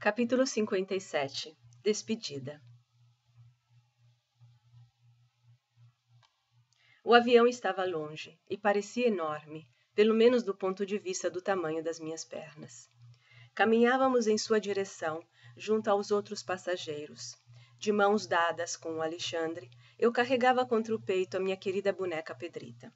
Capítulo 57 Despedida. O avião estava longe e parecia enorme, pelo menos do ponto de vista do tamanho das minhas pernas. Caminhávamos em sua direção, junto aos outros passageiros. De mãos dadas com o Alexandre, eu carregava contra o peito a minha querida boneca Pedrita.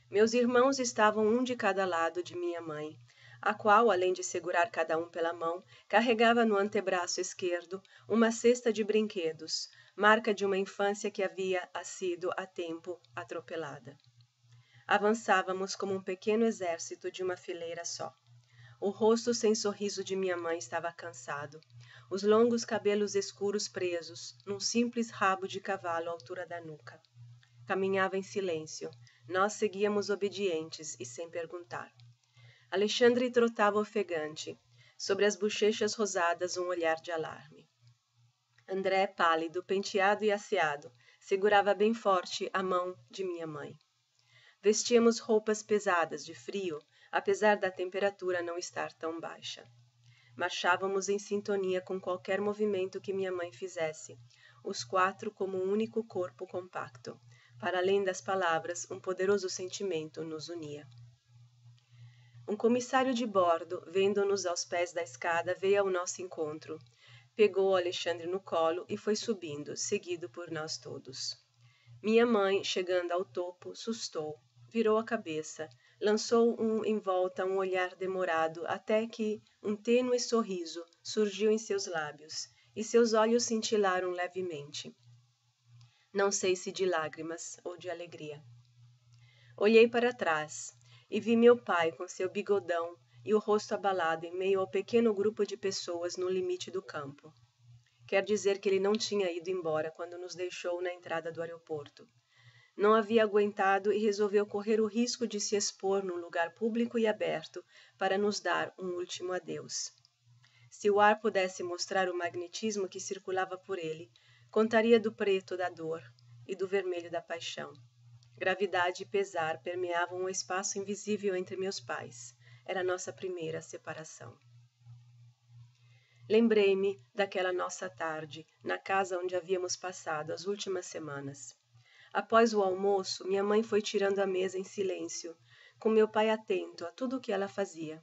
Meus irmãos estavam um de cada lado de minha mãe, a qual, além de segurar cada um pela mão, carregava no antebraço esquerdo uma cesta de brinquedos, marca de uma infância que havia sido há tempo atropelada. Avançávamos como um pequeno exército de uma fileira só. O rosto sem sorriso de minha mãe estava cansado, os longos cabelos escuros presos num simples rabo de cavalo à altura da nuca. Caminhava em silêncio, nós seguíamos obedientes e sem perguntar. Alexandre trotava ofegante, sobre as bochechas rosadas um olhar de alarme. André, pálido, penteado e asseado, segurava bem forte a mão de minha mãe. Vestíamos roupas pesadas de frio, apesar da temperatura não estar tão baixa. Marchávamos em sintonia com qualquer movimento que minha mãe fizesse, os quatro como um único corpo compacto. Para além das palavras, um poderoso sentimento nos unia. Um comissário de bordo, vendo-nos aos pés da escada, veio ao nosso encontro. Pegou Alexandre no colo e foi subindo, seguido por nós todos. Minha mãe, chegando ao topo, sustou, virou a cabeça, lançou em volta um olhar demorado, até que um tênue sorriso surgiu em seus lábios, e seus olhos cintilaram levemente. Não sei se de lágrimas ou de alegria. Olhei para trás e vi meu pai com seu bigodão e o rosto abalado em meio ao pequeno grupo de pessoas no limite do campo. Quer dizer que ele não tinha ido embora quando nos deixou na entrada do aeroporto. Não havia aguentado e resolveu correr o risco de se expor num lugar público e aberto para nos dar um último adeus. Se o ar pudesse mostrar o magnetismo que circulava por ele, contaria do preto da dor e do vermelho da paixão. Gravidade e pesar permeavam o espaço invisível entre meus pais. Era nossa primeira separação. Lembrei-me daquela nossa tarde, na casa onde havíamos passado as últimas semanas. Após o almoço, minha mãe foi tirando a mesa em silêncio, com meu pai atento a tudo o que ela fazia.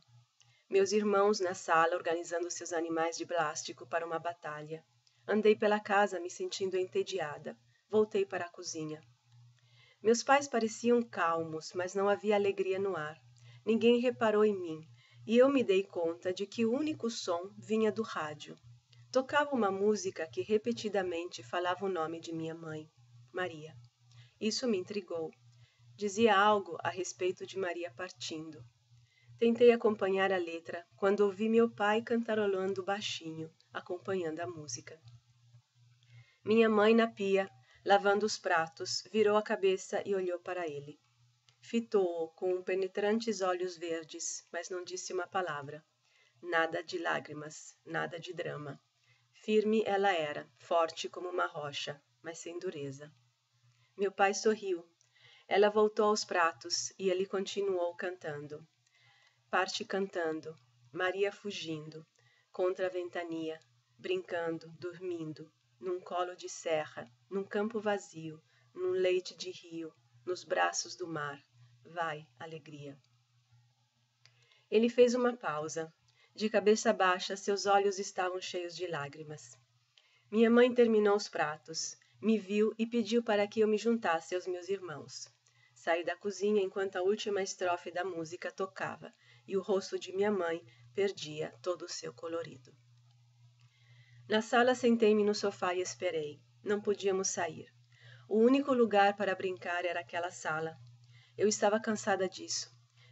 Meus irmãos na sala organizando seus animais de plástico para uma batalha. Andei pela casa me sentindo entediada. Voltei para a cozinha. Meus pais pareciam calmos, mas não havia alegria no ar. Ninguém reparou em mim, e eu me dei conta de que o único som vinha do rádio. Tocava uma música que repetidamente falava o nome de minha mãe, Maria. Isso me intrigou. Dizia algo a respeito de Maria partindo. Tentei acompanhar a letra quando ouvi meu pai cantarolando baixinho, acompanhando a música. Minha mãe na pia, lavando os pratos, virou a cabeça e olhou para ele. Fitou-o com penetrantes olhos verdes, mas não disse uma palavra. Nada de lágrimas, nada de drama. Firme ela era, forte como uma rocha, mas sem dureza. Meu pai sorriu. Ela voltou aos pratos e ele continuou cantando. Parte cantando, Maria fugindo, contra a ventania, brincando, dormindo, num colo de serra, num campo vazio, num leite de rio, nos braços do mar. Vai, alegria. Ele fez uma pausa. De cabeça baixa, seus olhos estavam cheios de lágrimas. Minha mãe terminou os pratos, me viu e pediu para que eu me juntasse aos meus irmãos. Saí da cozinha enquanto a última estrofe da música tocava, e o rosto de minha mãe perdia todo o seu colorido. Na sala sentei-me no sofá e esperei. Não podíamos sair. O único lugar para brincar era aquela sala. Eu estava cansada disso.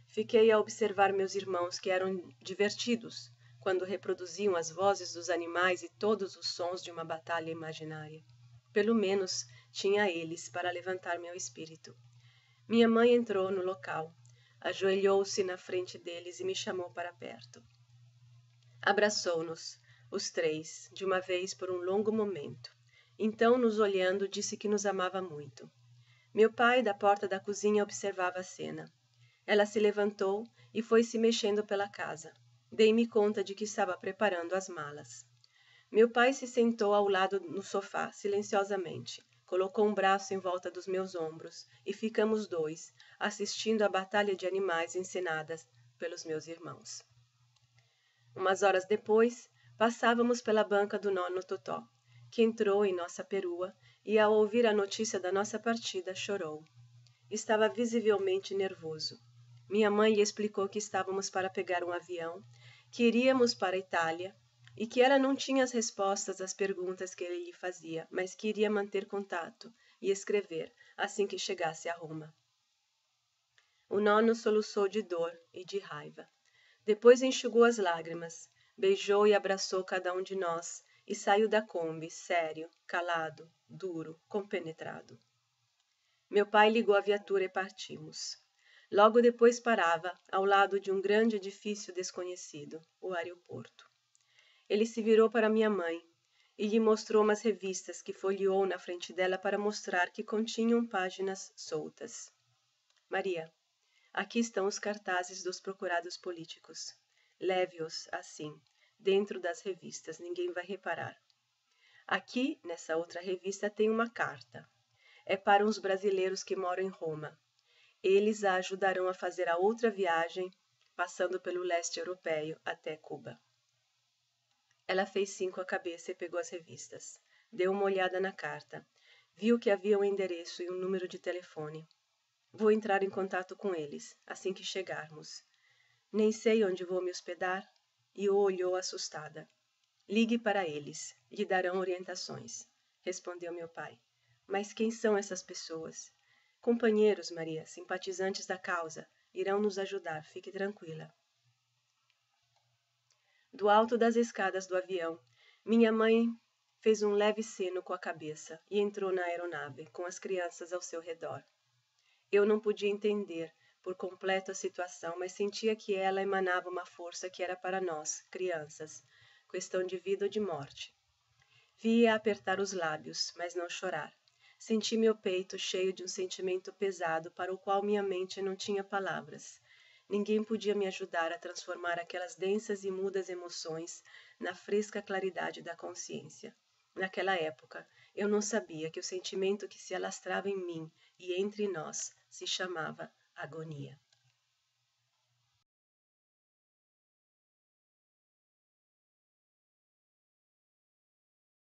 Fiquei a observar meus irmãos, que eram divertidos, quando reproduziam as vozes dos animais e todos os sons de uma batalha imaginária. Pelo menos tinha eles para levantar meu espírito. Minha mãe entrou no local, ajoelhou-se na frente deles e me chamou para perto. Abraçou-nos, os três, de uma vez por um longo momento. Então, nos olhando, disse que nos amava muito. Meu pai, da porta da cozinha, observava a cena. Ela se levantou e foi se mexendo pela casa. Dei-me conta de que estava preparando as malas. Meu pai se sentou ao lado no sofá, silenciosamente. Colocou um braço em volta dos meus ombros e ficamos dois, assistindo à batalha de animais encenadas pelos meus irmãos. Umas horas depois, passávamos pela banca do nono Totó, que entrou em nossa perua e, ao ouvir a notícia da nossa partida, chorou. Estava visivelmente nervoso. Minha mãe lhe explicou que estávamos para pegar um avião, que iríamos para a Itália e que ela não tinha as respostas às perguntas que ele lhe fazia, mas que iria manter contato e escrever assim que chegasse a Roma. O nono soluçou de dor e de raiva. Depois enxugou as lágrimas, beijou e abraçou cada um de nós e saiu da Kombi, sério, calado, duro, compenetrado. Meu pai ligou a viatura e partimos. Logo depois parava, ao lado de um grande edifício desconhecido, o aeroporto. Ele se virou para minha mãe e lhe mostrou umas revistas que folheou na frente dela para mostrar que continham páginas soltas. Maria, aqui estão os cartazes dos procurados políticos. Leve-os, assim, dentro das revistas, ninguém vai reparar. Aqui, nessa outra revista, tem uma carta. É para uns brasileiros que moram em Roma. Eles a ajudarão a fazer a outra viagem, passando pelo leste europeu até Cuba. Ela fez 5 à cabeça e pegou as revistas. Deu uma olhada na carta. Viu que havia um endereço e um número de telefone. Vou entrar em contato com eles, assim que chegarmos. Nem sei onde vou me hospedar. E o olhou assustada. Ligue para eles, lhe darão orientações, respondeu meu pai. Mas quem são essas pessoas? Companheiros, Maria, simpatizantes da causa, irão nos ajudar, fique tranquila. Do alto das escadas do avião, minha mãe fez um leve ceno com a cabeça e entrou na aeronave, com as crianças ao seu redor. Eu não podia entender por completo a situação, mas sentia que ela emanava uma força que era para nós, crianças, questão de vida ou de morte. Vi-a apertar os lábios, mas não chorar. Senti meu peito cheio de um sentimento pesado para o qual minha mente não tinha palavras. Ninguém podia me ajudar a transformar aquelas densas e mudas emoções na fresca claridade da consciência. Naquela época, eu não sabia que o sentimento que se alastrava em mim e entre nós se chamava agonia.